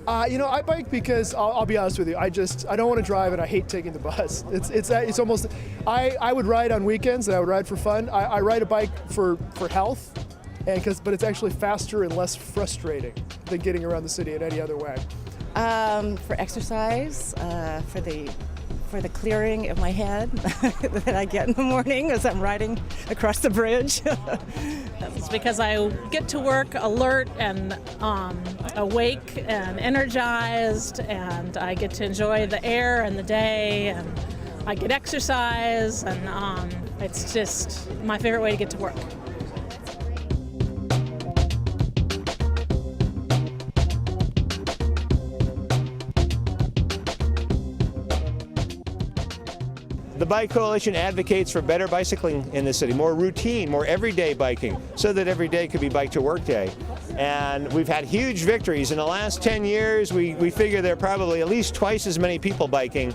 I bike because I'll be honest with you. I don't want to drive, and I hate taking the bus. It's almost. I would ride on weekends, and I would ride for fun. I ride a bike for health, but it's actually faster and less frustrating than getting around the city in any other way. For exercise, for the clearing of my head that I get in the morning as I'm riding across the bridge. It's because I get to work alert and awake and energized, and I get to enjoy the air and the day, and I get exercise, and it's just my favorite way to get to work. The Bike Coalition advocates for better bicycling in the city, more routine, more everyday biking, so that every day could be Bike to Work Day. And we've had huge victories. In the last 10 years, we figure there are probably at least twice as many people biking.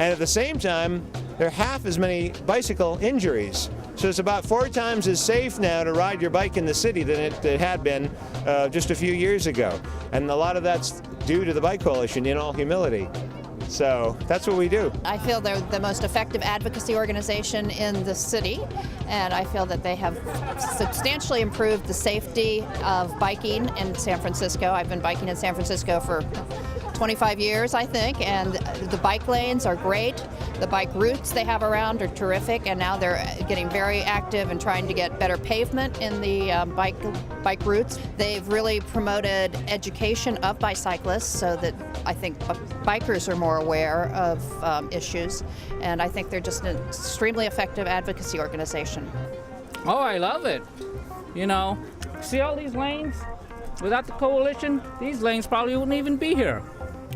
And at the same time, there are half as many bicycle injuries. So it's about 4 times as safe now to ride your bike in the city than it had been just a few years ago. And a lot of that's due to the Bike Coalition, in all humility. So that's what we do. I feel they're the most effective advocacy organization in the city, and I feel that they have substantially improved the safety of biking in San Francisco. I've been biking in San Francisco for 25 years, I think, and the bike lanes are great. The bike routes they have around are terrific, and now they're getting very active and trying to get better pavement in the bike routes. They've really promoted education of bicyclists so that I think bikers are more aware of issues, and I think they're just an extremely effective advocacy organization. Oh, I love it. You know, see all these lanes? Without the coalition, these lanes probably wouldn't even be here.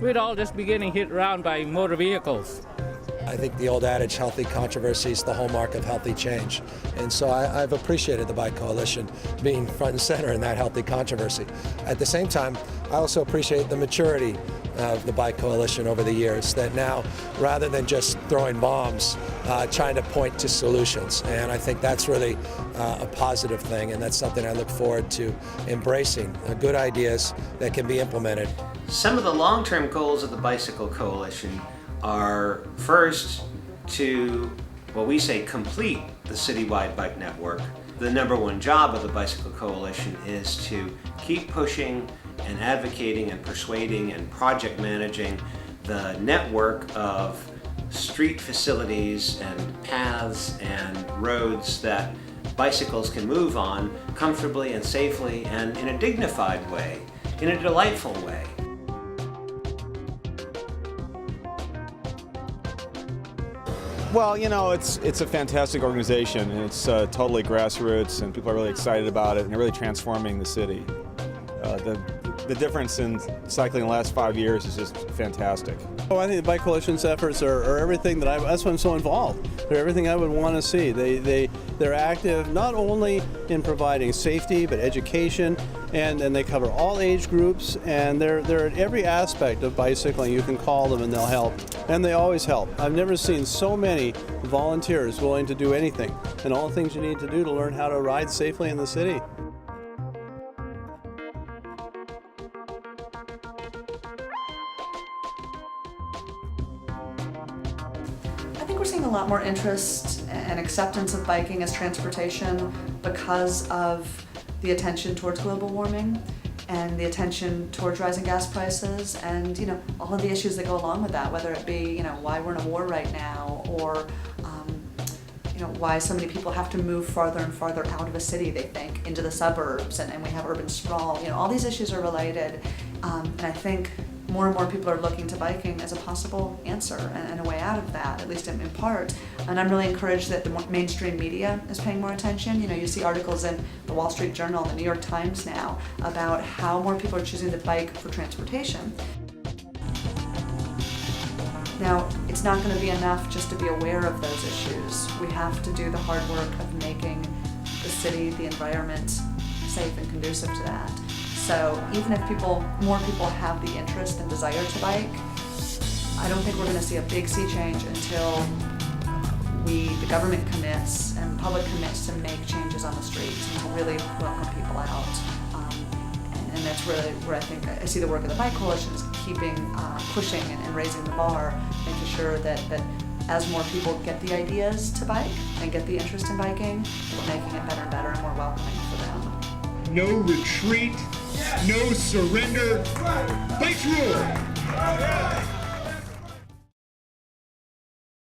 We'd all just be getting hit around by motor vehicles. I think the old adage, healthy controversy is the hallmark of healthy change. And so I've appreciated the Bike Coalition being front and center in that healthy controversy. At the same time, I also appreciate the maturity of the Bike Coalition over the years, that now, rather than just throwing bombs, trying to point to solutions. And I think that's really a positive thing, and that's something I look forward to embracing, good ideas that can be implemented. Some of the long-term goals of the Bicycle Coalition are, first, to what we say complete the citywide bike network. The number one job of the Bicycle Coalition is to keep pushing and advocating and persuading and project managing the network of street facilities and paths and roads that bicycles can move on comfortably and safely and in a dignified way, in a delightful way. Well, you know, it's a fantastic organization, and it's totally grassroots, and people are really excited about it, and they're really transforming the city. The difference in cycling in the last 5 years is just fantastic. Oh, I think the Bike Coalition's efforts are everything that's why I'm so involved. They're everything I would want to see. They're active not only in providing safety, but education, and they cover all age groups, and they're at every aspect of bicycling. You can call them and they'll help, and they always help. I've never seen so many volunteers willing to do anything, and all the things you need to do to learn how to ride safely in the city. I think we're seeing a lot more interest and acceptance of biking as transportation because of the attention towards global warming and the attention towards rising gas prices and, you know, all of the issues that go along with that, whether it be, you know, why we're in a war right now or, you know, why so many people have to move farther and farther out of a city, they think, into the suburbs, and we have urban sprawl. You know, all these issues are related, and I think more and more people are looking to biking as a possible answer and a way out of that, at least in part. And I'm really encouraged that the mainstream media is paying more attention. You know, you see articles in the Wall Street Journal and the New York Times now about how more people are choosing to bike for transportation. Now, it's not going to be enough just to be aware of those issues. We have to do the hard work of making the city, the environment, safe and conducive to that. So even if more people have the interest and desire to bike, I don't think we're going to see a big sea change until the government commits and the public commits to make changes on the streets and to really welcome people out. And that's really where I think I see the work of the Bike Coalition is keeping, pushing and raising the bar, making sure that as more people get the ideas to bike and get the interest in biking, we're making it better and better and more welcoming for them. No retreat, no surrender. Bikes rule!